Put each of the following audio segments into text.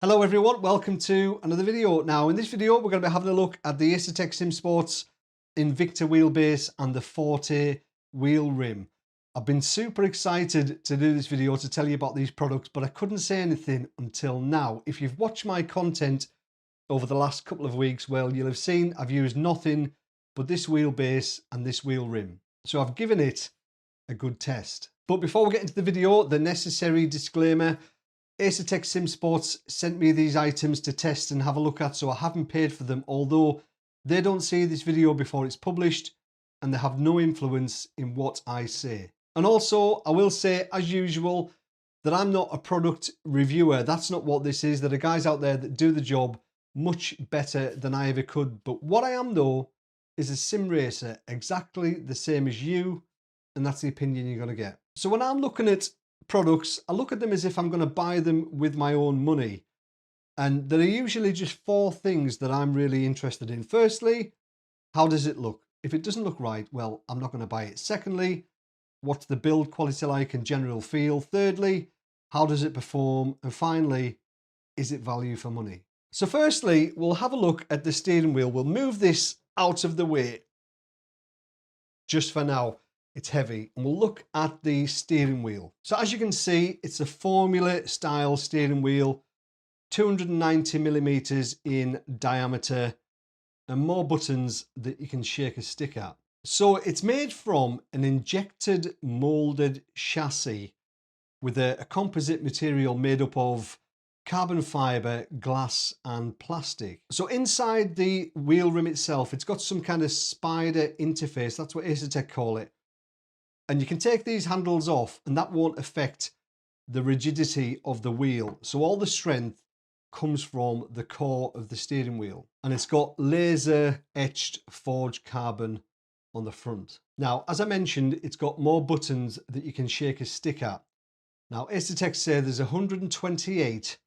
Hello everyone, welcome to another video. Now in this video we're going to be having a look at the Asetek Simsports Invicta Wheelbase and the Forte wheel rim. I've been super excited to do this video to tell you about these products, but I couldn't say anything until now. If you've watched my content over the last couple of weeks, well, you'll have seen I've used nothing but this wheelbase and this wheel rim. So I've given it a good test. But before we get into the video, the necessary disclaimer: Asetek Simsports sent me these items to test and have a look at, so I haven't paid for them, although they don't see this video before it's published and they have no influence in what I say. And also, I will say, as usual, that I'm not a product reviewer. That's not what this is. There are guys out there that do the job much better than I ever could. But what I am, though, is a sim racer, exactly the same as you, and that's the opinion you're going to get. So when I'm looking at products, I look at them as if I'm going to buy them with my own money. And there are usually just four things that I'm really interested in. Firstly, how does it look? If it doesn't look right, well, I'm not going to buy it. Secondly, what's the build quality like and general feel? Thirdly, how does it perform? And finally, is it value for money? So firstly, we'll have a look at the steering wheel. We'll move this out of the way just for now. It's heavy, and we'll look at the steering wheel. So as you can see, it's a formula style steering wheel, 290 millimeters in diameter, and more buttons that you can shake a stick at. So it's made from an injected molded chassis with a composite material made up of carbon fiber, glass and plastic. So inside the wheel rim itself, it's got some kind of spider interface. That's what Asetek call it. And you can take these handles off and that won't affect the rigidity of the wheel. So all the strength comes from the core of the steering wheel. And it's got laser etched forged carbon on the front. Now, as I mentioned, it's got more buttons that you can shake a stick at. Now, Asetek say there's 128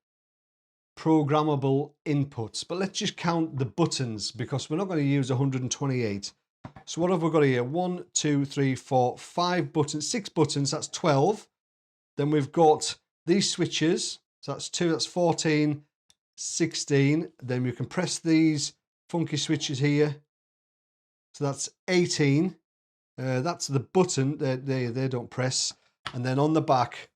programmable inputs, but let's just count the buttons because we're not going to use 128. So what have we got here? 1, 2, 3, 4, 5 buttons, 6 buttons, that's 12. Then we've got these switches, so that's 2, that's 14, 16. Then we can press these funky switches here. So that's 18. That's the button, they don't press. And then on the back,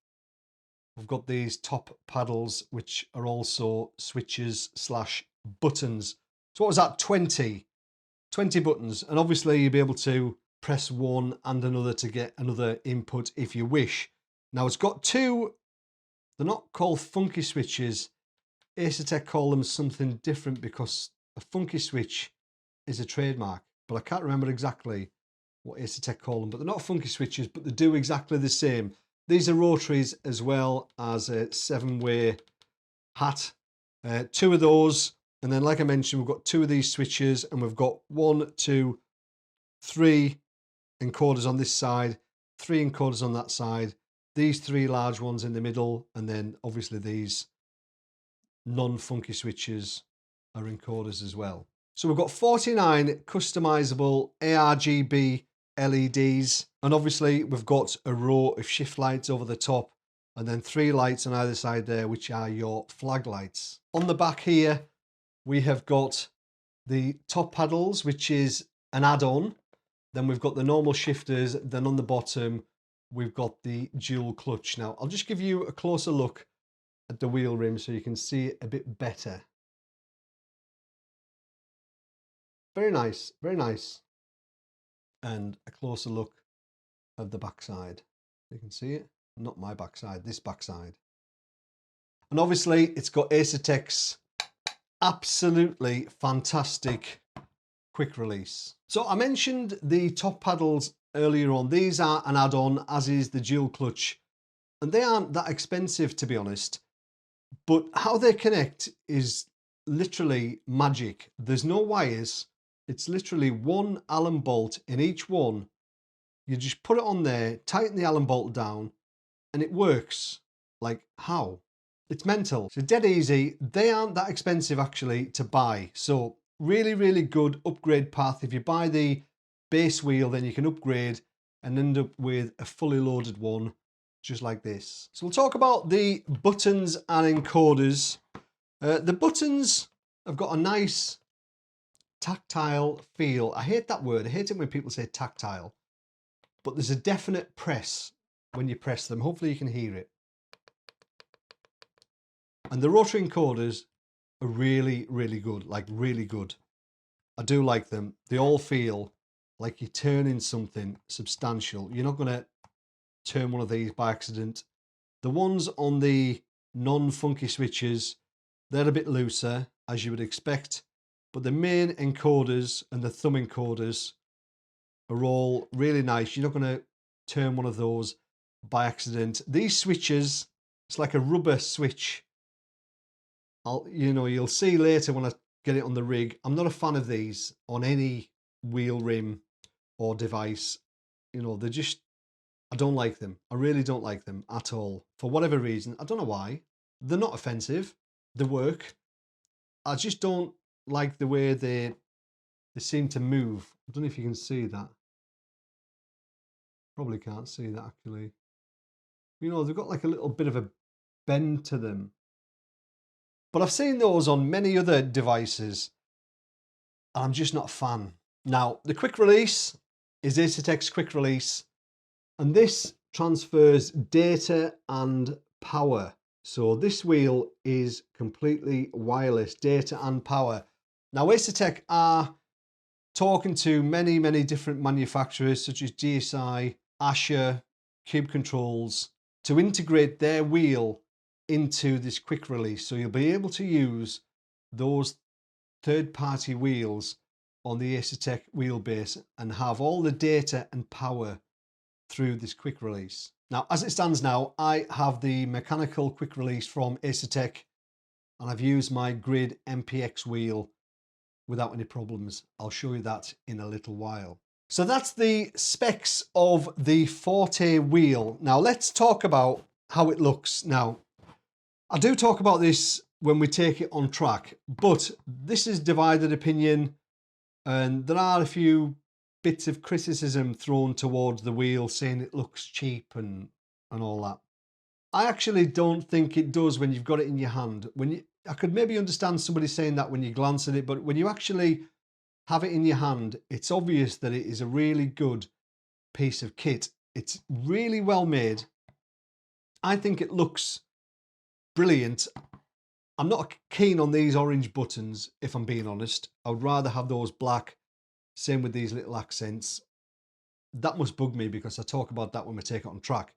we've got these top paddles, which are also switches / buttons. So what was that? 20 buttons, and obviously you'll be able to press one and another to get another input if you wish. Now it's got two, they're not called funky switches. Asetek call them something different because a funky switch is a trademark, but I can't remember exactly what Asetek call them. But they're not funky switches, but they do exactly the same. These are rotaries as well as a 7-way hat. 2 of those. And then, like I mentioned, we've got 2 of these switches, and we've got 1, 2, 3 encoders on this side, 3 encoders on that side, these 3 large ones in the middle, and then obviously these non-funky switches are encoders as well. So we've got 49 customizable ARGB LEDs, and obviously we've got a row of shift lights over the top, and then 3 lights on either side there, which are your flag lights. On the back here, we have got the top paddles, which is an add-on. Then we've got the normal shifters. Then on the bottom, we've got the dual clutch. Now, I'll just give you a closer look at the wheel rim so you can see it a bit better. Very nice, very nice. And a closer look of the backside. You can see it. Not my backside, this backside. And obviously, it's got Asetek's absolutely fantastic quick release. So I mentioned the top paddles earlier on. These are an add-on, as is the dual clutch, and they aren't that expensive, to be honest, but how they connect is literally magic. There's no wires. It's literally one Allen bolt in each one. You just put it on there, tighten the Allen bolt down, and it works. Like, how? It's mental. So dead easy. They aren't that expensive actually to buy. So really, really good upgrade path. If you buy the base wheel, then you can upgrade and end up with a fully loaded one just like this. So we'll talk about the buttons and encoders. The buttons have got a nice tactile feel. I hate that word. I hate it when people say tactile. But there's a definite press when you press them. Hopefully you can hear it. And the rotary encoders are really, really good. Like really good. I do like them. They all feel like you're turning something substantial. You're not going to turn one of these by accident. The ones on the non-funky switches, they're a bit looser, as you would expect. But the main encoders and the thumb encoders are all really nice. You're not going to turn one of those by accident. These switches, it's like a rubber switch. You'll see later when I get it on the rig. I'm not a fan of these on any wheel rim or device. They're just, I don't like them. I really don't like them at all. For whatever reason, I don't know why. They're not offensive. They work. I just don't like the way they seem to move. I don't know if you can see that. Probably can't see that actually. They've got like a little bit of a bend to them. But I've seen those on many other devices. And I'm just not a fan. Now, the quick release is Asetek's quick release. And this transfers data and power. So this wheel is completely wireless, data and power. Now, Asetek are talking to many, many different manufacturers such as GSI, Asher, Cube Controls to integrate their wheel into this quick release. So you'll be able to use those third-party wheels on the Asetek wheelbase and have all the data and power through this quick release. Now, as it stands now, I have the mechanical quick release from Asetek and I've used my Grid MPX wheel without any problems. I'll show you that in a little while. So that's the specs of the Forte wheel. Now let's talk about how it looks. Now, I do talk about this when we take it on track, but this is divided opinion and there are a few bits of criticism thrown towards the wheel saying it looks cheap and all that. I actually don't think it does when you've got it in your hand. I could maybe understand somebody saying that when you glance at it, but when you actually have it in your hand, it's obvious that it is a really good piece of kit. It's really well made. I think it looks brilliant. I'm not keen on these orange buttons, if I'm being honest. I would rather have those black. Same with these little accents. That must bug me because I talk about that when we take it on track.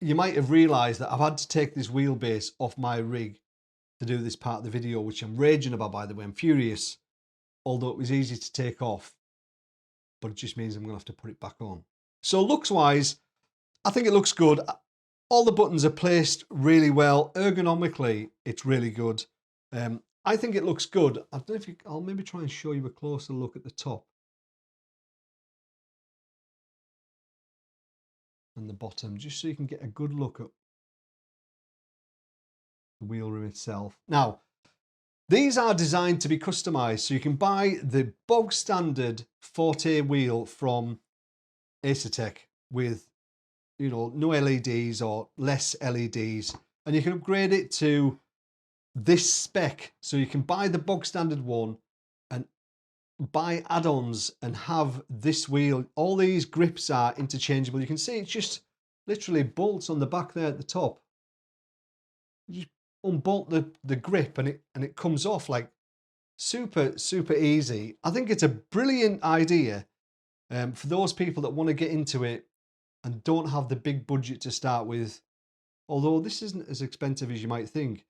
You might have realised that I've had to take this wheelbase off my rig to do this part of the video, which I'm raging about, by the way. I'm furious, although it was easy to take off, but it just means I'm going to have to put it back on. So looks wise, I think it looks good. All the buttons are placed really well. Ergonomically, it's really good. I think it looks good. I don't know if I'll maybe try and show you a closer look at the top and the bottom, just so you can get a good look at the wheel rim itself. Now, these are designed to be customized, so you can buy the bog standard Forte wheel from Asetek with, no LEDs or less LEDs, and you can upgrade it to this spec. So you can buy the bog standard one and buy add-ons and have this wheel. All these grips are interchangeable. You can see it's just literally bolts on the back there at the top. You just unbolt the grip and it comes off like super easy. I think it's a brilliant idea for those people that want to get into it and don't have the big budget to start with, although this isn't as expensive as you might think.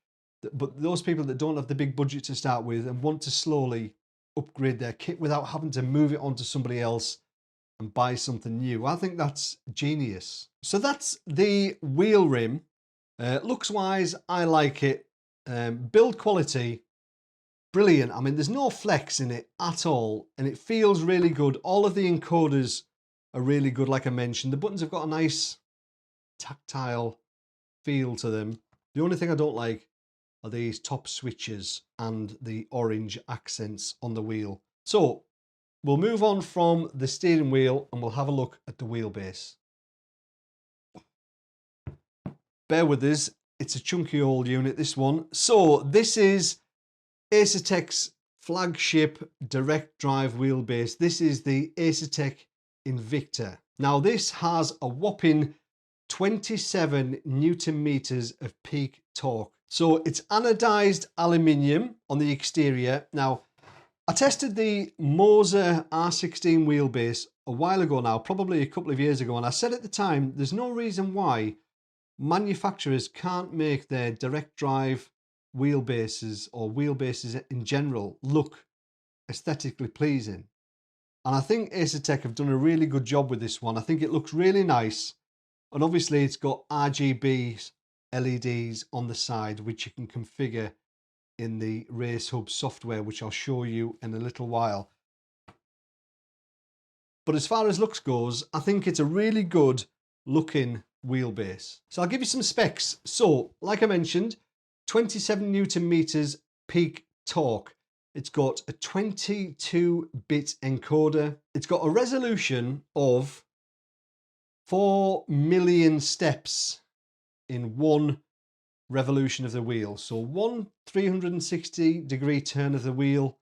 But those people that don't have the big budget to start with and want to slowly upgrade their kit without having to move it on to somebody else and buy something new, I think that's genius. So that's the wheel rim. Looks wise, I like it. Build quality, brilliant. I mean, there's no flex in it at all, and it feels really good. All of the encoders are really good, like I mentioned. The buttons have got a nice tactile feel to them. The only thing I don't like are these top switches and the orange accents on the wheel. So we'll move on from the steering wheel and we'll have a look at the wheelbase. Bear with us. it's a chunky old unit, this one. So this is Asetek's flagship direct drive wheelbase. This is the Asetek Invicta. Now this has a whopping 27 Newton meters of peak torque. So it's anodized aluminium on the exterior. Now I tested the Moser R16 wheelbase a while ago now, probably a couple of years ago, and I said at the time there's no reason why manufacturers can't make their direct drive wheelbases or wheelbases in general look aesthetically pleasing. And I think Asetek have done a really good job with this one. I think it looks really nice. And obviously it's got RGB LEDs on the side, which you can configure in the Race Hub software, which I'll show you in a little while. But as far as looks goes, I think it's a really good looking wheelbase. So I'll give you some specs. So like I mentioned, 27 Newton meters peak torque. It's got a 22-bit encoder. It's got a resolution of 4 million steps in one revolution of the wheel. So one 360-degree turn of the wheel.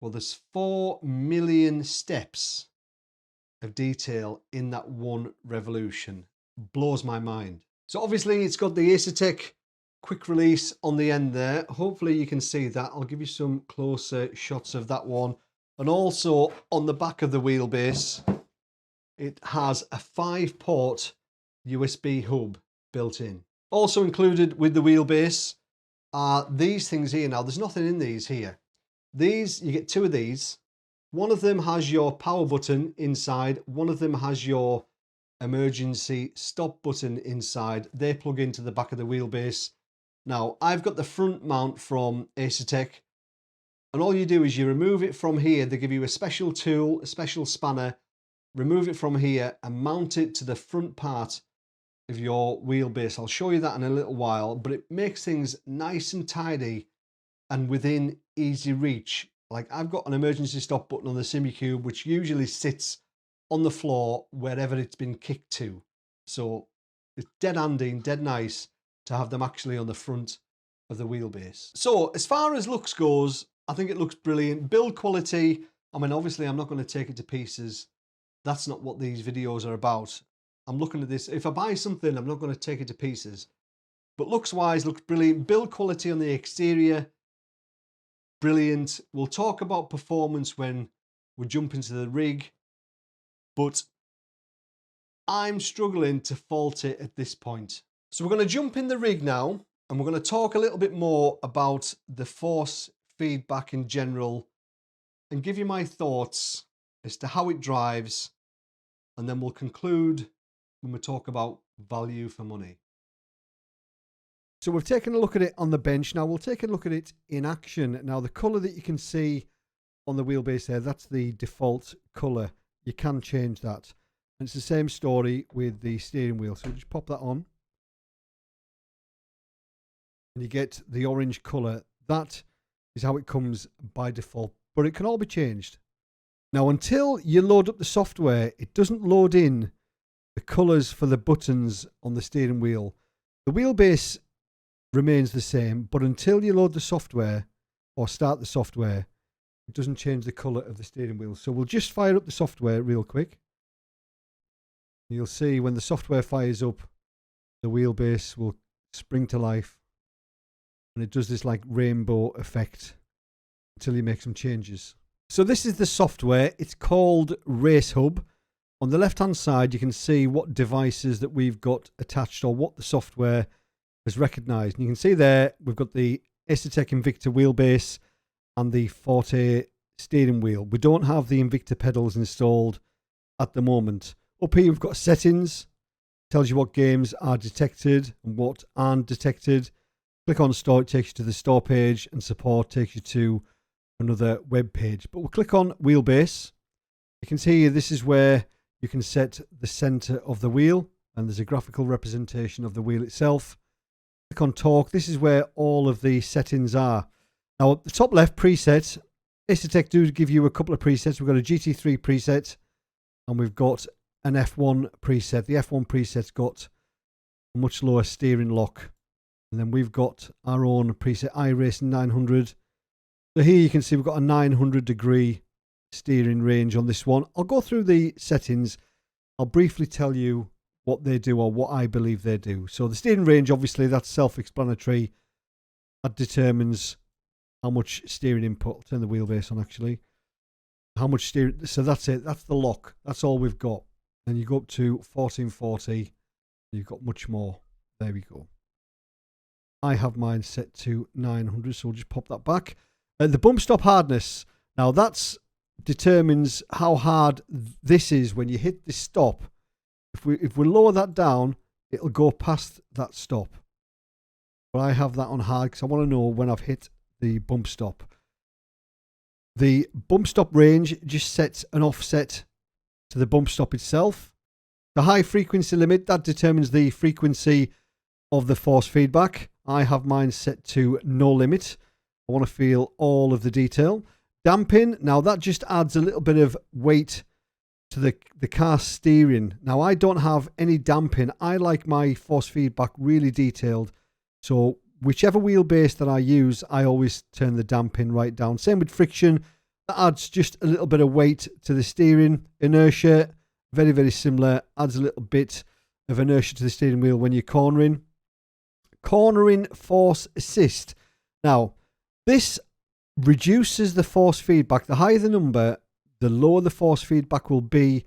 Well, there's 4 million steps of detail in that one revolution. Blows my mind. So obviously it's got the Asetek quick release on the end there. Hopefully you can see that. I'll give you some closer shots of that one. And also on the back of the wheelbase, it has a 5-port USB hub built in. Also included with the wheelbase are these things here. Now there's nothing in these here. These, you get 2 of these. One of them has your power button inside. One of them has your emergency stop button inside. They plug into the back of the wheelbase. Now I've got the front mount from Asetek, and all you do is you remove it from here. They give you a special tool, a special spanner. Remove it from here and mount it to the front part of your wheelbase. I'll show you that in a little while, but it makes things nice and tidy and within easy reach. Like I've got an emergency stop button on the SimiCube, which usually sits on the floor wherever it's been kicked to. So it's dead handy and dead nice to have them actually on the front of the wheelbase. So as far as looks goes, I think it looks brilliant. Build quality, I mean, obviously I'm not going to take it to pieces. That's not what these videos are about. I'm looking at this. If I buy something, I'm not going to take it to pieces. But looks wise, looks brilliant. Build quality on the exterior, brilliant. We'll talk about performance when we jump into the rig, but I'm struggling to fault it at this point. So we're going to jump in the rig now, and we're going to talk a little bit more about the force feedback in general and give you my thoughts as to how it drives, and then we'll conclude when we talk about value for money. So we've taken a look at it on the bench. Now we'll take a look at it in action. Now the colour that you can see on the wheelbase there, that's the default colour. You can change that. And it's the same story with the steering wheel. So just pop that on. And you get the orange colour. That is how it comes by default. But it can all be changed. Now until you load up the software, it doesn't load in the colours for the buttons on the steering wheel. The wheelbase remains the same, but until you load the software or start the software, it doesn't change the colour of the steering wheel. So we'll just fire up the software real quick. You'll see when the software fires up, the wheelbase will spring to life, and it does this like rainbow effect until you make some changes. So this is the software. It's called Race Hub. On the left hand side you can see what devices that we've got attached or what the software has recognised. And you can see there we've got the Asetek Invicta wheelbase and the Forte steering wheel. We don't have the Invicta pedals installed at the moment. Up here we've got settings. Tells you what games are detected and what aren't detected. Click on store, it takes you to the store page, and support takes you to another web page. But we'll click on wheelbase. You can see this is where you can set the center of the wheel, and there's a graphical representation of the wheel itself. Click on torque. This is where all of the settings are. Now at the top left, presets. Asetek do give you a couple of presets. We've got a GT3 preset and we've got an F1 preset. The F1 preset's got a much lower steering lock And then we've got our own preset iRacing 900. So here you can see we've got a 900-degree steering range on this one. I'll go through the settings. I'll briefly tell you what they do or what I believe they do. So the steering range, obviously, that's self-explanatory. That determines how much steering input. I'll turn the wheelbase on, actually. How much steering. So that's it. That's the lock. That's all we've got. And you go up to 1440. You've got much more. There we go. I have mine set to 900, so we'll just pop that back. The bump stop hardness. Now that determines how hard this is when you hit the stop. If we lower that down, it'll go past that stop. But I have that on hard because I want to know when I've hit the bump stop. The bump stop range just sets an offset to the bump stop itself. The high frequency limit, that determines the frequency of the force feedback. I have mine set to no limit. I want to feel all of the detail. Damping, now that just adds a little bit of weight to the car steering. Now I don't have any damping. I like my force feedback really detailed. So whichever wheelbase that I use, I always turn the damping right down. Same with friction. That adds just a little bit of weight to the steering. Inertia, very, very similar. Adds a little bit of inertia to the steering wheel when you're cornering. Cornering force assist. Now, this reduces the force feedback. The higher the number, the lower the force feedback will be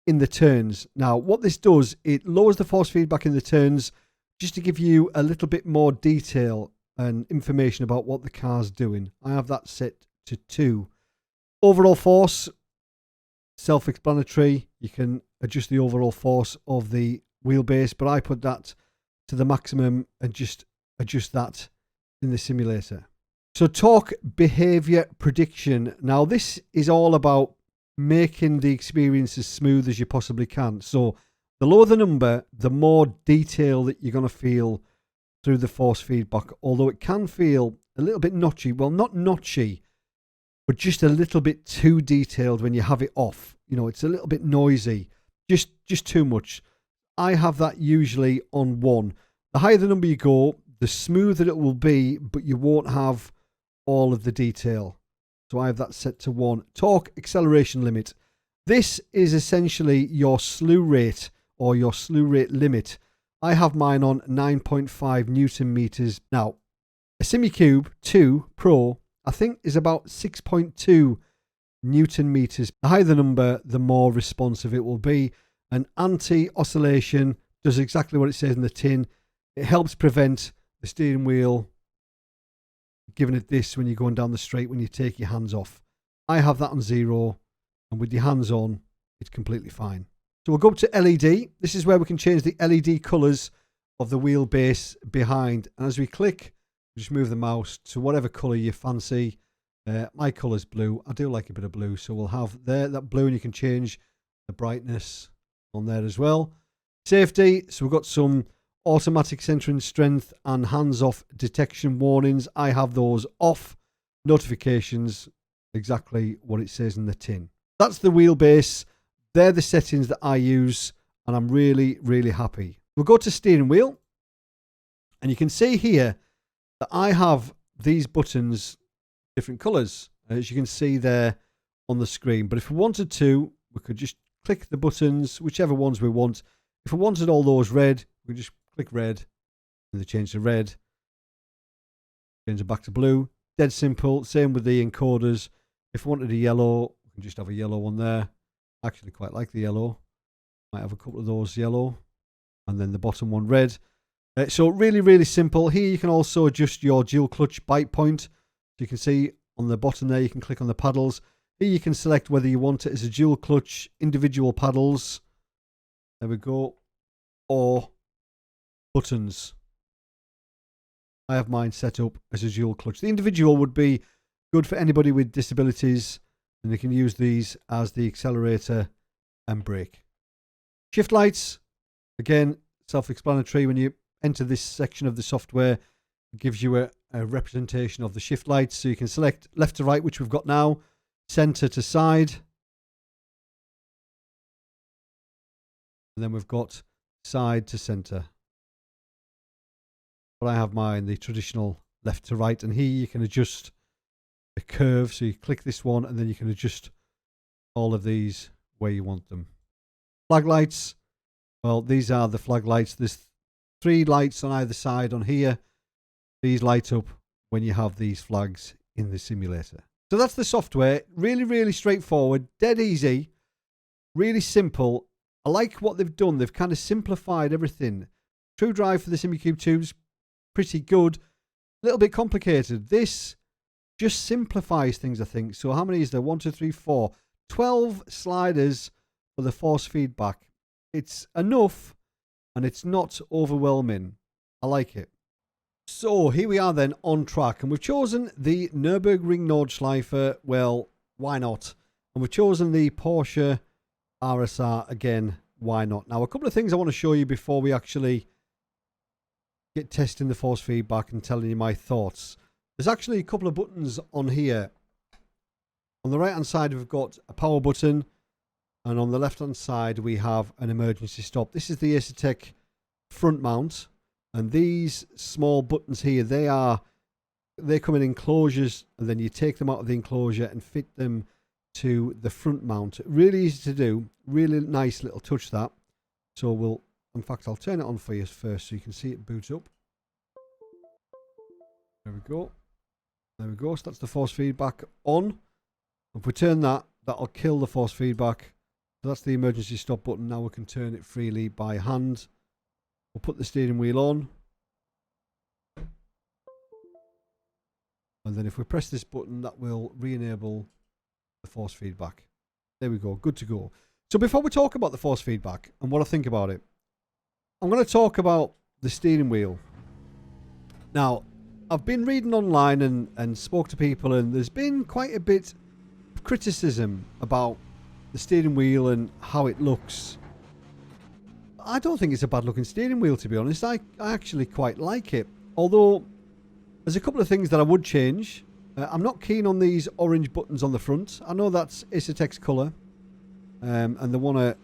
in the turns. Now, what this does, it lowers the force feedback in the turns just to give you a little bit more detail and information about what the car's doing. I have that set to 2. Overall force, self-explanatory. You can adjust the overall force of the wheelbase, but I put that to the maximum and just adjust that in the simulator. So torque behavior prediction. Now this is all about making the experience as smooth as you possibly can. So the lower the number, the more detail that you're going to feel through the force feedback, although it can feel a little bit notchy. Well, not notchy, but just a little bit too detailed when you have it off. You know, it's a little bit noisy, just too much. I have that usually on 1. The higher the number you go, the smoother it will be, but you won't have all of the detail. So I have that set to 1. Torque acceleration limit. This is essentially your slew rate or your slew rate limit. I have mine on 9.5 Newton meters. Now, a Simicube 2 Pro, I think, is about 6.2 Newton meters. The higher the number, the more responsive it will be. An anti-oscillation does exactly what it says in the tin. It helps prevent the steering wheel giving it this when you're going down the straight when you take your hands off. I have that on 0, and with your hands on, it's completely fine. So we'll go up to LED. This is where we can change the LED colours of the wheelbase behind. And as we click, we just move the mouse to whatever colour you fancy. My colour's blue. I do like a bit of blue, so we'll have there that blue, and you can change the brightness on there as well. Safety, so we've got some automatic centering strength and hands-off detection warnings. I have those off. Notifications, exactly what it says in the tin. That's the wheelbase. They're the settings that I use, and I'm really, really happy. We'll go to steering wheel, and you can see here that I have these buttons different colours, as you can see there on the screen. But if we wanted to, we could just click the buttons, whichever ones we want. If we wanted all those red, we just click red, and they change to red. Change it back to blue. Dead simple. Same with the encoders. If we wanted a yellow, we can just have a yellow one there. I actually quite like the yellow. Might have a couple of those yellow. And then the bottom one red. So really, really simple. Here you can also adjust your dual clutch bite point. So you can see on the bottom there, you can click on the paddles. Here you can select whether you want it as a dual clutch, individual paddles. There we go. Or buttons. I have mine set up as a dual clutch. The individual would be good for anybody with disabilities, and they can use these as the accelerator and brake. Shift lights, again, self-explanatory. When you enter this section of the software, it gives you a representation of the shift lights. So you can select left to right, which we've got now, center to side. And then we've got side to center. but I have mine the traditional left to right, and here you can adjust the curve. So you click this one and then you can adjust all of these where you want them. Flag lights, well, these are the flag lights. There's 3 lights on either side on here. These light up when you have these flags in the simulator. So that's the software. Really, really straightforward, dead easy, really simple. I like what they've done. They've kind of simplified everything. True Drive for the SimuCube 2 is pretty good. A little bit complicated. This just simplifies things, I think. So how many is there? 1, 2, 3, 4. 12 sliders for the force feedback. It's enough and it's not overwhelming. I like it. So here we are then on track, and we've chosen the Nürburgring Nordschleife. Well, why not? And we've chosen the Porsche RSR again. Why not? Now, a couple of things I want to show you before we actually get testing the force feedback and telling you my thoughts. There's actually a couple of buttons on here. On the right hand side we've got a power button, and on the left hand side we have an emergency stop. This is the Asetek front mount, and these small buttons here, they come in enclosures, and then you take them out of the enclosure and fit them to the front mount. Really easy to do, really nice little touch that. So in fact, I'll turn it on for you first so you can see it boots up. There we go. There we go. So that's the force feedback on. If we turn that, that'll kill the force feedback. So that's the emergency stop button. Now we can turn it freely by hand. We'll put the steering wheel on. And then if we press this button, that will re-enable the force feedback. There we go. Good to go. So before we talk about the force feedback and what I think about it, I'm going to talk about the steering wheel. Now, I've been reading online and spoke to people, and there's been quite a bit of criticism about the steering wheel and how it looks. I don't think it's a bad looking steering wheel, to be honest. I actually quite like it. Although, there's a couple of things that I would change. I'm not keen on these orange buttons on the front. I know that's Asetek's colour, and they want to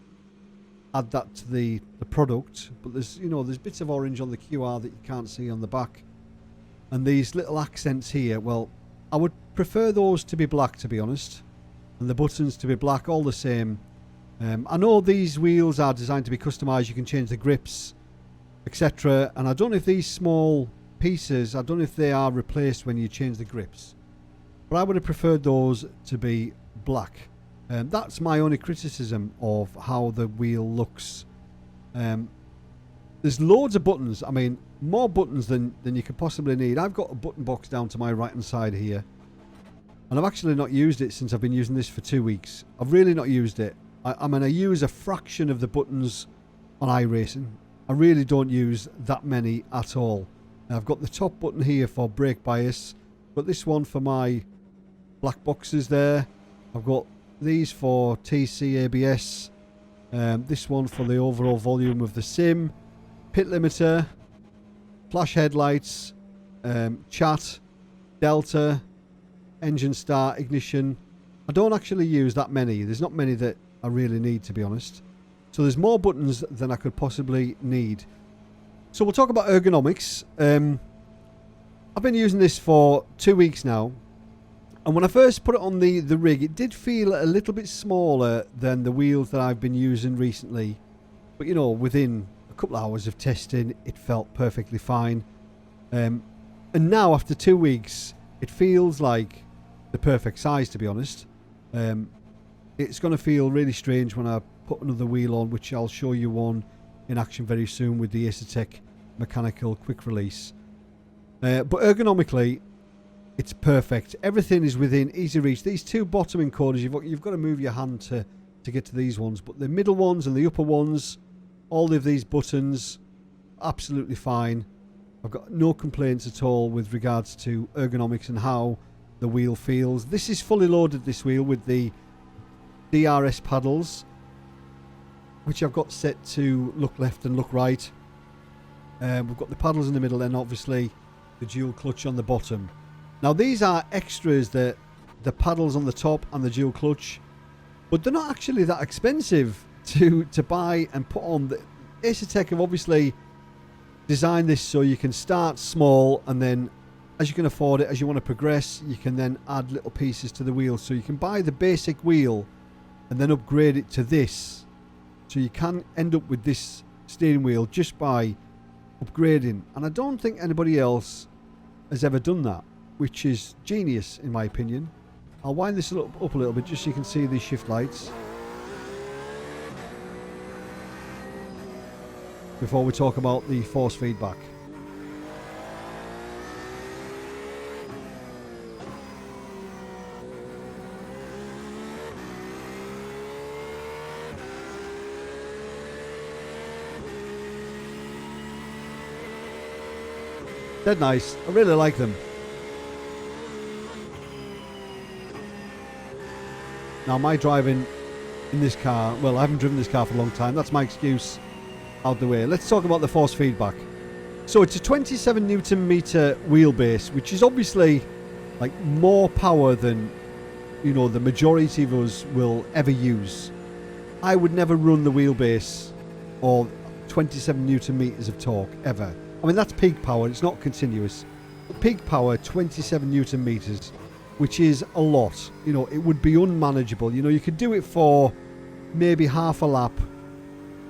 add that to the product, but there's bits of orange on the QR that you can't see on the back, and these little accents here, well, I would prefer those to be black, to be honest, and the buttons to be black, all the same. I know these wheels are designed to be customized. You can change the grips, etc., and I don't know if these small pieces, I don't know if they are replaced when you change the grips, but I would have preferred those to be black. That's my only criticism of how the wheel looks. There's loads of buttons. I mean, more buttons than you could possibly need. I've got a button box down to my right hand side here, and I've actually not used it since I've been using this for 2 weeks. I've really not used it. I mean, I use a fraction of the buttons on iRacing. I really don't use that many at all. Now, I've got the top button here for brake bias. I've got this one for my black boxes there. I've got these for TC ABS. This one for the overall volume of the sim. Pit limiter. Flash headlights. Chat. Delta. Engine start. Ignition. I don't actually use that many. There's not many that I really need, to be honest. So there's more buttons than I could possibly need. So we'll talk about ergonomics. I've been using this for 2 weeks now, and when I first put it on the rig, it did feel a little bit smaller than the wheels that I've been using recently, but within a couple of hours of testing it felt perfectly fine, and now after 2 weeks it feels like the perfect size, to be honest. It's going to feel really strange when I put another wheel on, which I'll show you one in action very soon with the Asetek mechanical quick release. But ergonomically, it's perfect. Everything is within easy reach. These 2 bottoming corners, you've got to move your hand to get to these ones, but the middle ones and the upper ones, all of these buttons, absolutely fine. I've got no complaints at all with regards to ergonomics and how the wheel feels. This is fully loaded, this wheel, with the DRS paddles, which I've got set to look left and look right. We've got the paddles in the middle and obviously the dual clutch on the bottom. Now these are extras, the paddles on the top and the dual clutch, but they're not actually that expensive to buy and put on. The Asetek have obviously design this so you can start small, and then as you can afford it, as you want to progress, you can then add little pieces to the wheel. So you can buy the basic wheel and then upgrade it to this. So you can end up with this steering wheel just by upgrading. And I don't think anybody else has ever done that, which is genius in my opinion. I'll wind this up a little bit just so you can see these shift lights before we talk about the force feedback. They're nice. I really like them. Now my driving in this car, well, I haven't driven this car for a long time. That's my excuse out the way. Let's talk about the force feedback. So it's a 27 Newton meter wheelbase, which is obviously like more power than, you know, the majority of us will ever use. I would never run the wheelbase or 27 Newton meters of torque ever. I mean, that's peak power, it's not continuous. Peak power, 27 Newton meters, which is a lot. You know, it would be unmanageable. You know, you could do it for maybe half a lap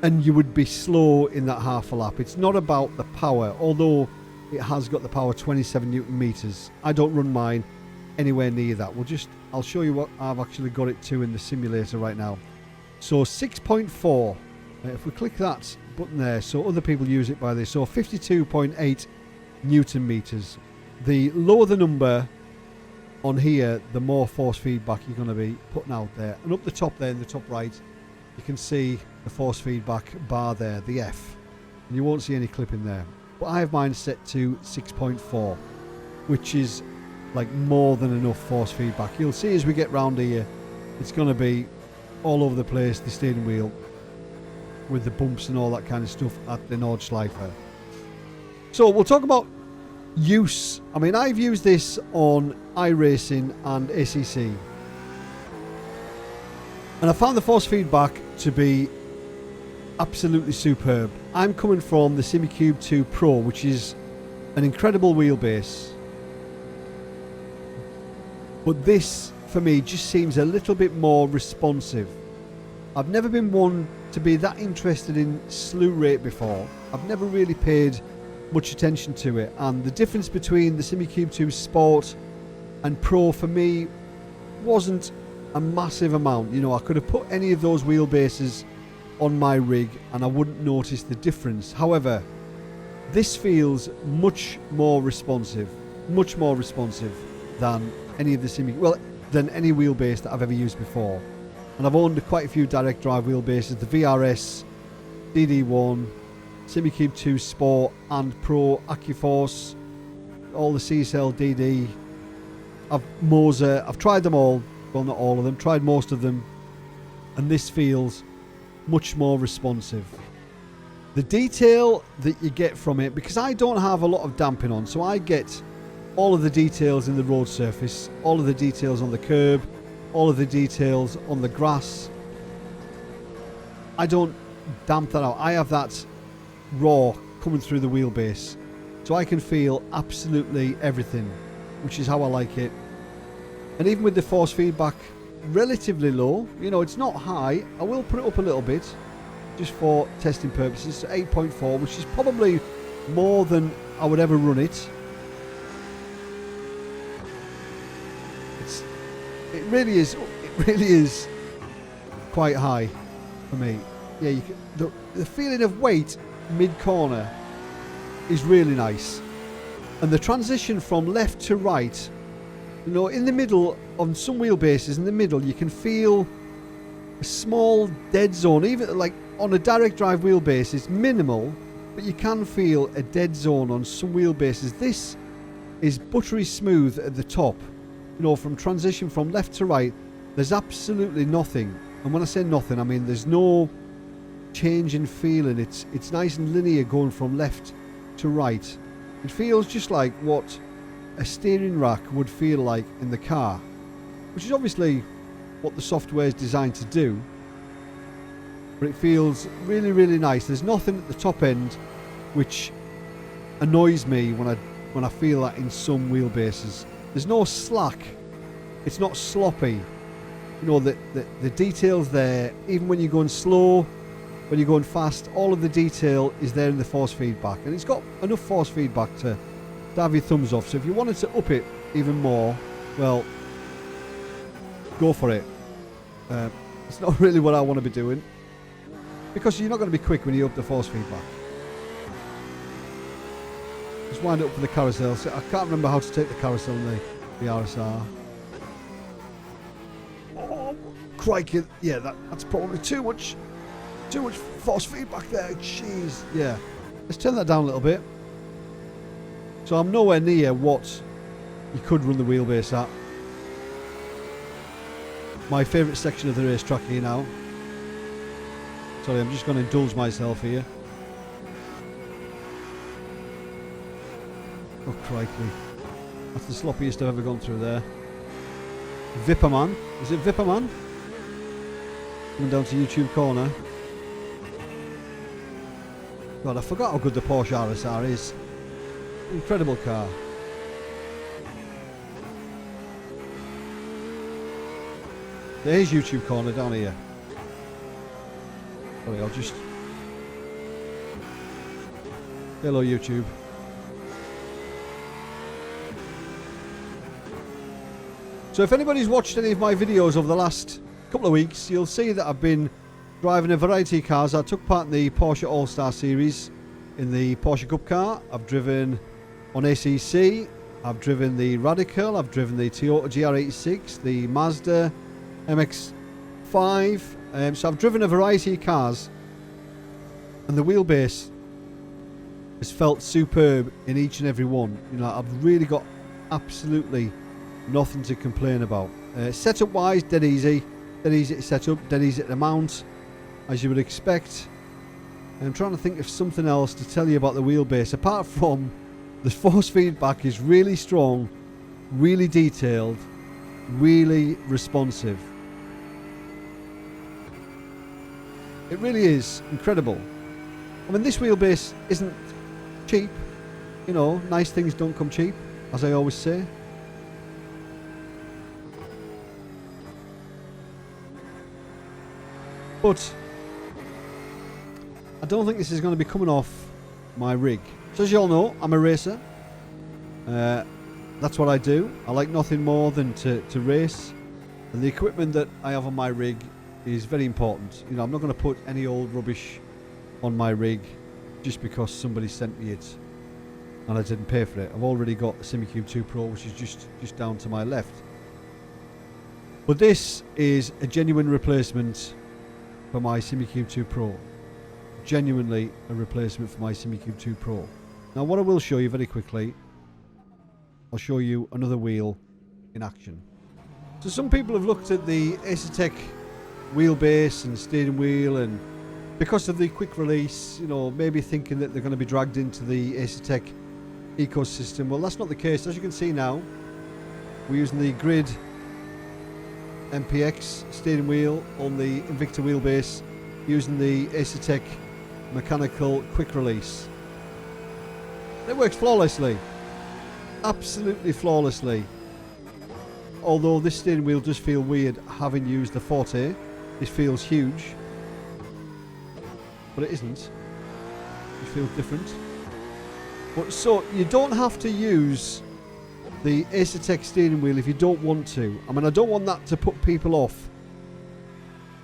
and you would be slow in that half a lap. It's not about the power, although it has got the power 27 Newton meters. I don't run mine anywhere near that. I'll show you what I've actually got it to in the simulator right now. So 6.4, if we click that button there, so other people use it by this, so 52.8 Newton meters. The lower the number on here, the more force feedback you're going to be putting out there. And up the top there, in the top right, you can see the force feedback bar there, the F. And you won't see any clipping there. But I have mine set to 6.4, which is like more than enough force feedback. You'll see as we get round here, it's going to be all over the place, the steering wheel, with the bumps and all that kind of stuff at the Nordschleifer. So we'll talk about use. I mean, I've used this on iRacing and ACC, and I found the force feedback to be absolutely superb. I'm coming from the SimiCube 2 Pro, which is an incredible wheelbase, but this for me just seems a little bit more responsive. I've never been one to be that interested in slew rate before. I've never really paid much attention to it, and the difference between the SimiCube 2 Sport and Pro for me wasn't a massive amount. You know, I could have put any of those wheelbases on my rig and I wouldn't notice the difference. However, this feels much more responsive than any of the than any wheelbase that I've ever used before. And I've owned quite a few direct drive wheelbases, the VRS, DD1, SimiCube 2 Sport and Pro, AccuForce, all the CSL DD, Moser, I've tried them all, well not all of them, tried most of them, and this feels much more responsive. The detail that you get from it, because I don't have a lot of damping on, so I get all of the details in the road surface, all of the details on the curb, all of the details on the grass. I don't damp that out. I have that raw coming through the wheelbase, so I can feel absolutely everything, which is how I like it. And even with the force feedback relatively low, you know, it's not high, I will put it up a little bit just for testing purposes, so 8.4, which is probably more than I would ever run it. It really is quite high for me. Yeah, the feeling of weight mid-corner is really nice. And the transition from left to right, you know, in the middle, on some wheelbases, in the middle, you can feel a small dead zone. Even like on a direct drive wheelbase, it's minimal, but you can feel a dead zone on some wheelbases. This is buttery smooth at the top. You know, from transition from left to right, there's absolutely nothing. And when I say nothing, I mean there's no change in feeling. It's nice and linear going from left to right. It feels just like what a steering rack would feel like in the car, which is obviously what the software is designed to do. But it feels really, really nice. There's nothing at the top end which annoys me when I feel that in some wheelbases. There's no slack. It's not sloppy. You know, the detail's there. Even when you're going slow, when you're going fast, all of the detail is there in the force feedback. And it's got enough force feedback to have your thumbs off. So if you wanted to up it even more, well, go for it. It's not really what I want to be doing, because you're not going to be quick when you up the force feedback. Just wind up for the carousel. So I can't remember how to take the carousel in the RSR. Oh, crikey. Yeah, that's probably too much force feedback there. Jeez. Yeah. Let's turn that down a little bit. So I'm nowhere near what you could run the wheelbase at. My favourite section of the racetrack here now. Sorry, I'm just going to indulge myself here. Oh, crikey. That's the sloppiest I've ever gone through there. Vipperman. Is it Vipperman? Coming down to YouTube corner. God, I forgot how good the Porsche RSR is. Incredible car. There's YouTube corner down here. Sorry, I'll just... Hello, YouTube. So if anybody's watched any of my videos over the last couple of weeks, you'll see that I've been driving a variety of cars. I took part in the Porsche All-Star Series in the Porsche Cup car. I've driven on ACC. I've driven the Radical. I've driven the Toyota GR86, the Mazda MX-5. So I've driven a variety of cars, and the wheelbase has felt superb in each and every one. You know, I've really got absolutely nothing to complain about. Setup wise, dead easy to set up, dead easy to mount, as you would expect. I'm trying to think of something else to tell you about the wheelbase, apart from the force feedback is really strong, really detailed, really responsive. It really is incredible. I mean, this wheelbase isn't cheap. You know, nice things don't come cheap, as I always say. But I don't think this is going to be coming off my rig. So as you all know, I'm a racer. That's what I do. I like nothing more than to race. And the equipment that I have on my rig is very important. You know, I'm not going to put any old rubbish on my rig just because somebody sent me it and I didn't pay for it. I've already got the SimiCube 2 Pro, which is just down to my left. But this is a genuine replacement for my SimiCube 2 Pro. Genuinely a replacement for my SimiCube 2 Pro. Now what I will show you very quickly, I'll show you another wheel in action. So some people have looked at the Asetek wheelbase and steering wheel, and because of the quick release, you know, maybe thinking that they're going to be dragged into the Asetek ecosystem. Well, that's not the case. As you can see now, we're using the Grid MPX steering wheel on the Invicta Wheelbase, using the Asetek mechanical quick release. It works flawlessly, absolutely flawlessly. Although this steering wheel does feel weird having used the Forte. This feels huge, but it isn't. It feels different. But so you don't have to use the Asetek steering wheel if you don't want to. I mean, I don't want that to put people off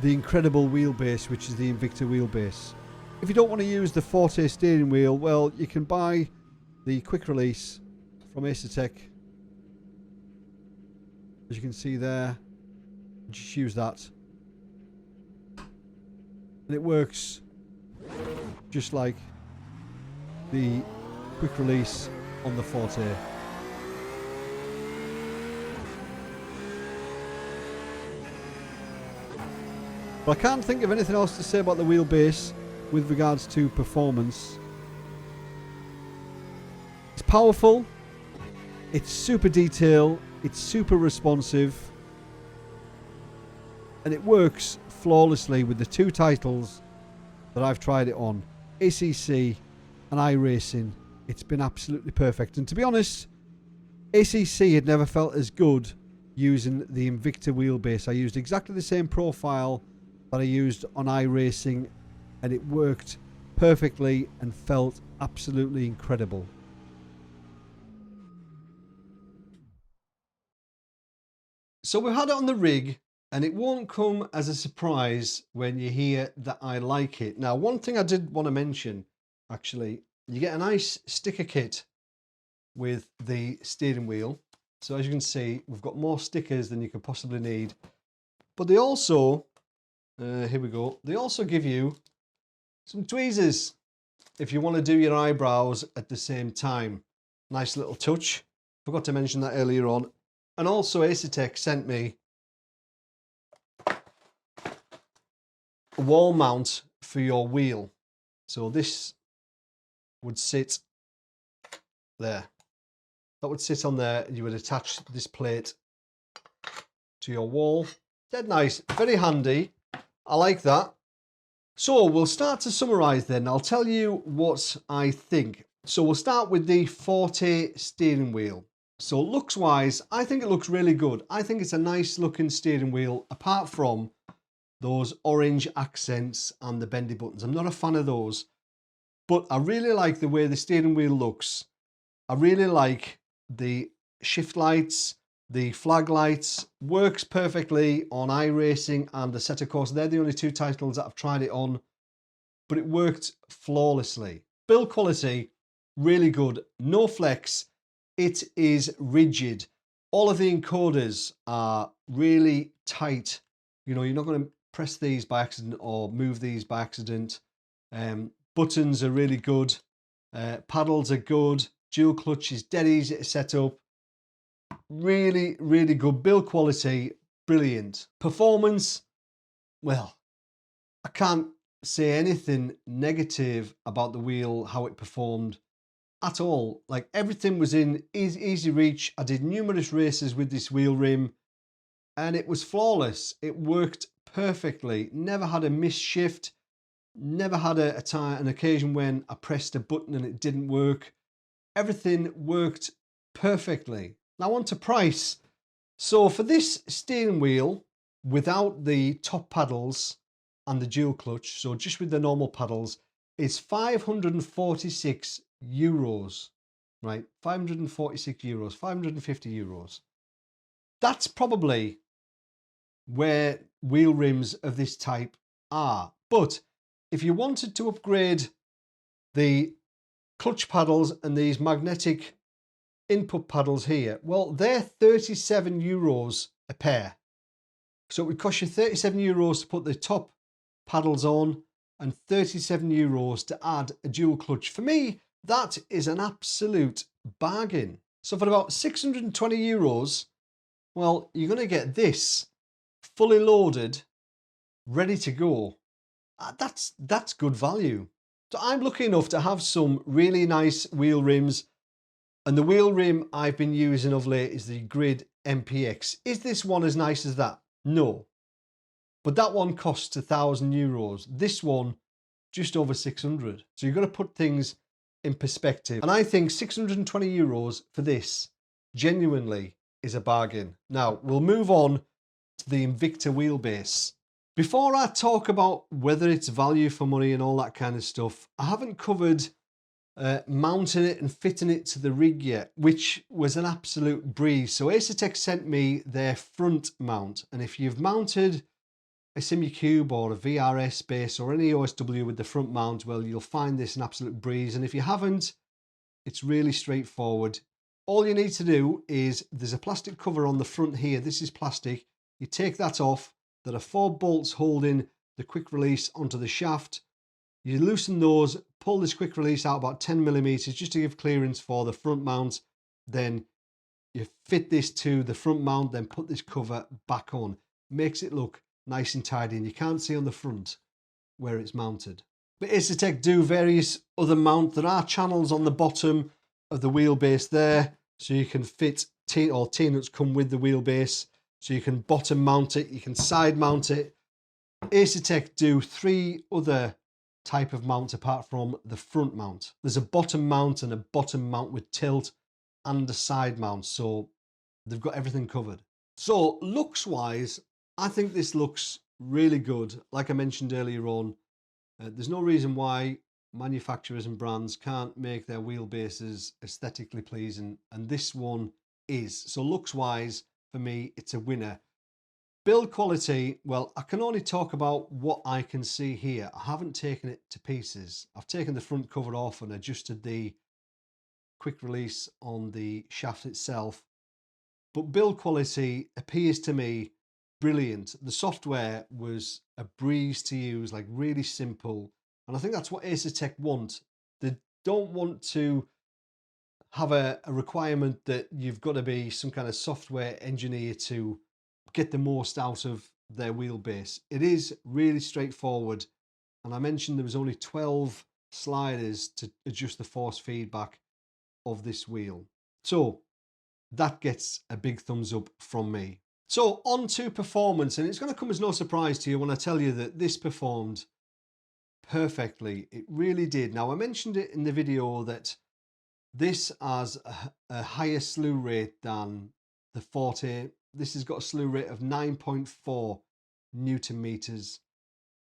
the incredible wheelbase, which is the Invicta Wheelbase. If you don't want to use the Forte steering wheel, well, you can buy the quick release from Asetek. As you can see there, just use that. And it works just like the quick release on the Forte. But I can't think of anything else to say about the wheelbase with regards to performance. It's powerful, it's super detailed, it's super responsive, and it works flawlessly with the two titles that I've tried it on, ACC and iRacing. It's been absolutely perfect. And to be honest, ACC had never felt as good using the Invicta Wheelbase. I used exactly the same profile that I used on iRacing, and it worked perfectly and felt absolutely incredible. So we've had it on the rig, and it won't come as a surprise when you hear that I like it. Now, one thing I did want to mention, actually, you get a nice sticker kit with the steering wheel. So as you can see, we've got more stickers than you could possibly need. But they also, here we go, they also give you some tweezers if you want to do your eyebrows at the same time. Nice little touch. Forgot to mention that earlier on. And also Asetek sent me a wall mount for your wheel. So this would sit there. That would sit on there, and you would attach this plate to your wall. Dead nice, very handy. I like that. So we'll start to summarize then. I'll tell you what I think. So we'll start with the Forte steering wheel. So looks wise, I think it looks really good. I think it's a nice looking steering wheel, apart from those orange accents and the bendy buttons. I'm not a fan of those, but I really like the way the steering wheel looks. I really like the shift lights, the flag lights. Works perfectly on iRacing and Asetek. Course, they're the only two titles that I've tried it on, but it worked flawlessly. Build quality, really good. No flex. It is rigid. All of the encoders are really tight. You know, you're not going to press these by accident or move these by accident. Buttons are really good. Paddles are good. Dual clutch is dead easy to set up. Really, really good. Build quality, brilliant. Performance, well, I can't say anything negative about the wheel, how it performed at all. Like, everything was in easy reach. I did numerous races with this wheel rim, and it was flawless. It worked perfectly. Never had a miss shift. Never had an occasion when I pressed a button and it didn't work. Everything worked perfectly. Now on to price. So for this steering wheel, without the top paddles and the dual clutch, so just with the normal paddles, is 546 euros, right? 546 euros, 550 euros. That's probably where wheel rims of this type are. But if you wanted to upgrade the clutch paddles and these magnetic input paddles here, well, they're 37 euros a pair. So it would cost you 37 euros to put the top paddles on and 37 euros to add a dual clutch. For me, that is an absolute bargain. So for about 620 euros, well, you're going to get this fully loaded, ready to go. That's good value. So I'm lucky enough to have some really nice wheel rims, and the wheel rim I've been using of late is the Grid MPX. Is this one as nice as that? No. But that one costs 1,000 euros. This one, just over 600. So you've got to put things in perspective. And I think 620 euros for this genuinely is a bargain. Now, we'll move on to the Invicta Wheelbase. Before I talk about whether it's value for money and all that kind of stuff, I haven't covered mounting it and fitting it to the rig yet, which was an absolute breeze. So Asetek sent me their front mount, and if you've mounted a Simucube or a VRS base or any OSW with the front mount, well, you'll find this an absolute breeze. And if you haven't, it's really straightforward. All you need to do is, there's a plastic cover on the front here. This is plastic. You take that off. There are 4 bolts holding the quick release onto the shaft. You loosen those, pull this quick release out about 10 millimeters just to give clearance for the front mount. Then you fit this to the front mount, then put this cover back on. Makes it look nice and tidy, and you can't see on the front where it's mounted. But Asetek do various other mounts. There are channels on the bottom of the wheelbase there, so you can fit T-nuts come with the wheelbase, so you can bottom mount it, you can side mount it. Asetek do 3 other type of mount apart from the front mount. There's a bottom mount and a bottom mount with tilt and a side mount, so they've got everything covered. So looks wise, I think this looks really good. Like I mentioned earlier on, there's no reason why manufacturers and brands can't make their wheelbases aesthetically pleasing, and this one is. So looks wise, for me, it's a winner. Build quality, well, I can only talk about what I can see here. I haven't taken it to pieces. I've taken the front cover off and adjusted the quick release on the shaft itself. But build quality appears to me brilliant. The software was a breeze to use, like really simple. And I think that's what Asetek want. They don't want to have a requirement that you've got to be some kind of software engineer to get the most out of their wheelbase. It is really straightforward. And I mentioned there was only 12 sliders to adjust the force feedback of this wheel. So that gets a big thumbs up from me. So on to performance, and it's going to come as no surprise to you when I tell you that this performed perfectly. It really did. Now, I mentioned it in the video that this has a higher slew rate than the Forte. This has got a slew rate of 9.4 Newton meters.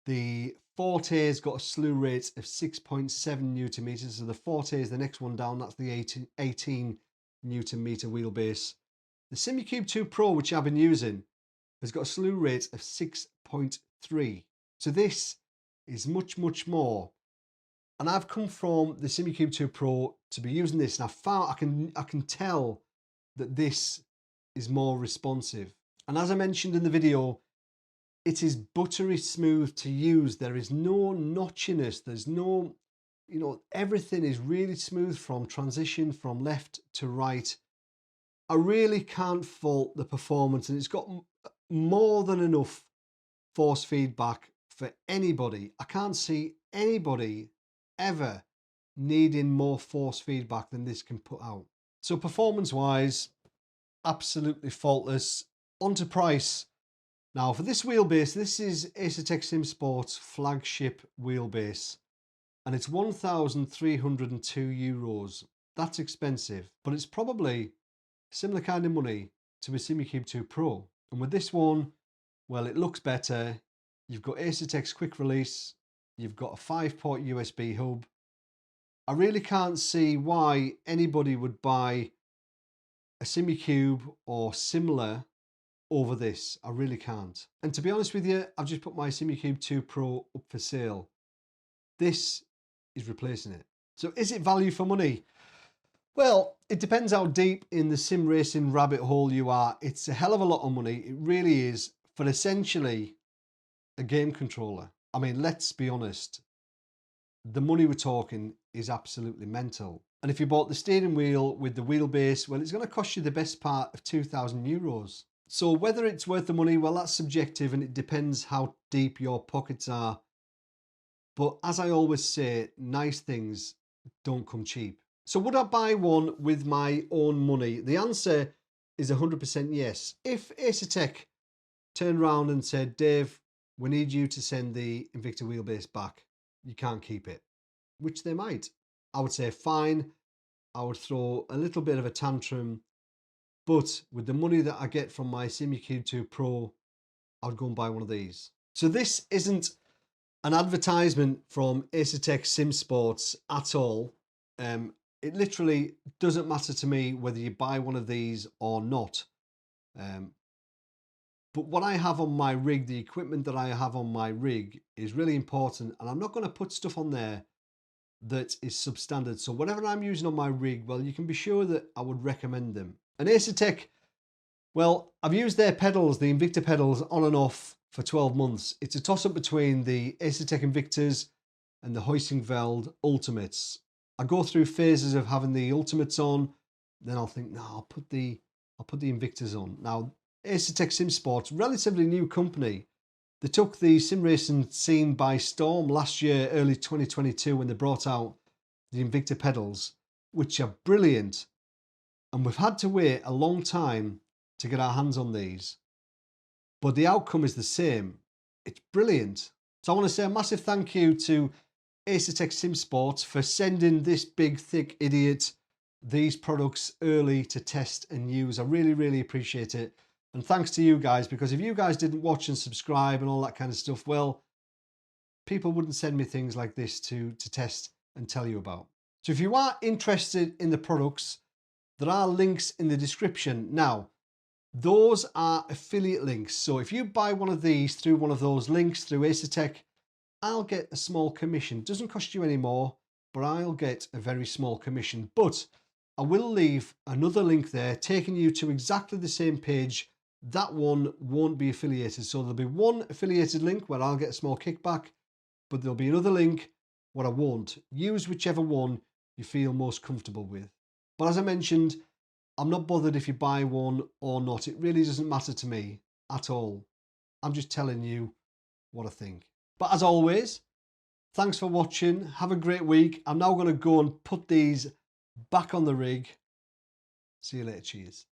The Forte has got a slew rate of 6.7 Newton meters. So the Forte is the next one down. That's the 18 Newton meter wheelbase. The SimiCube 2 Pro, which I've been using, has got a slew rate of 6.3. So this is much, much more. And I've come from the SimiCube 2 Pro to be using this, and I can tell that this is more responsive. And as I mentioned in the video, it is buttery smooth to use. There is no notchiness. There's no, everything is really smooth from transition from left to right. I really can't fault the performance, and it's got more than enough force feedback for anybody. I can't see anybody ever needing more force feedback than this can put out. So performance wise, absolutely faultless. On to price. Now for this wheelbase, this is Asetek Simsports flagship wheelbase, and it's €1,302. That's expensive, but it's probably similar kind of money to a SimiCube 2 Pro. And with this one, well, it looks better. You've got Asetek's quick release. You've got a 5-port USB hub. I really can't see why anybody would buy a SimiCube or similar over this. I really can't. And to be honest with you, I've just put my SimiCube 2 Pro up for sale. This is replacing it. So is it value for money? Well, it depends how deep in the sim racing rabbit hole you are. It's a hell of a lot of money. It really is, for essentially a game controller. I mean, let's be honest. The money we're talking is absolutely mental. And if you bought the steering wheel with the wheelbase, well, it's going to cost you the best part of €2,000. So whether it's worth the money, well, that's subjective, and it depends how deep your pockets are. But as I always say, nice things don't come cheap. So would I buy one with my own money? The answer is 100% yes. If Asetek turned around and said, Dave, we need you to send the Invicta Wheelbase back. You can't keep it, which they might. I would say, fine. I would throw a little bit of a tantrum, but with the money that I get from my SimiCube 2 Pro, I'd go and buy one of these. So this isn't an advertisement from Asetek Simsports at all. It literally doesn't matter to me whether you buy one of these or not. But what I have on my rig, the equipment that I have on my rig is really important, and I'm not going to put stuff on there that is substandard. So whatever I'm using on my rig, well, you can be sure that I would recommend them. And Asetek, well, I've used their pedals, the Invicta pedals, on and off for 12 months. It's a toss-up between the Asetek Invictas and the Hoisingveld Ultimates. I go through phases of having the Ultimates on, then I'll think, no, I'll put the Invictas on. Now, Asetek Simsports, relatively new company. They took the sim racing scene by storm last year, early 2022, when they brought out the Invicta pedals, which are brilliant. And we've had to wait a long time to get our hands on these. But the outcome is the same. It's brilliant. So I want to say a massive thank you to Asetek Simsports for sending this big, thick idiot these products early to test and use. I really, really appreciate it. And thanks to you guys, because if you guys didn't watch and subscribe and all that kind of stuff, well, people wouldn't send me things like this to test and tell you about. So if you are interested in the products, there are links in the description. Now, those are affiliate links. So if you buy one of these through one of those links through Asetek, I'll get a small commission. It doesn't cost you any more, but I'll get a very small commission. But I will leave another link there taking you to exactly the same page. That one won't be affiliated. So there'll be one affiliated link where I'll get a small kickback, but there'll be another link where I won't. Use whichever one you feel most comfortable with. But as I mentioned, I'm not bothered if you buy one or not. It really doesn't matter to me at all. I'm just telling you what I think. But as always, thanks for watching. Have a great week. I'm now going to go and put these back on the rig. See you later. Cheers.